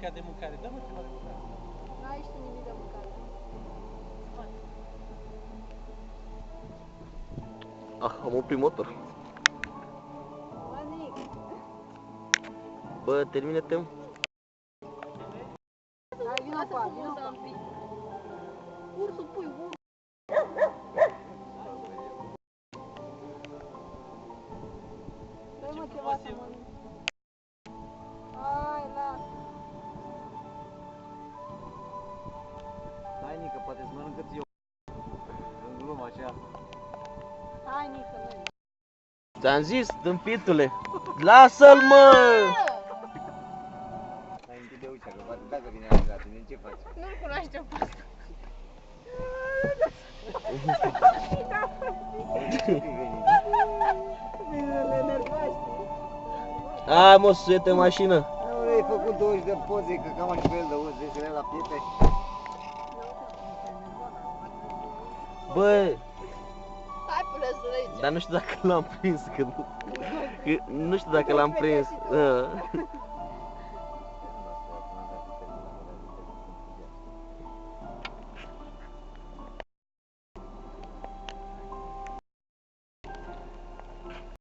nimica de mâncare. Dă-mă ceva de mâncare. N-ai și tu nimic de mâncare. Am oprit motor. Mănic. Bă, termină-te. Hai, vino pe aia, vino pe aia. Ursul pui, ursul. Dă-i mă ceva să mănânc. Hai, lasă. Hai, Nică, poate-ți mănâncă-ți eu. În glumă așa. Hai, Nică, noi. Ți-am zis, tâmpitule. Lasă-l, mă! Hai, închide ușa, că poate dacă vine aici la tine, ce faci? Nu-l cunoaștem pe asta. Bine, le enervaște. Hai, mă, suiete în mașină. Nu, ai făcut 20 de poze, că cam și pe el de 10 de lei la piete. Bă, Hai, până să rege. dar nu știu dacă l-am prins, că nu știu dacă l-am prins.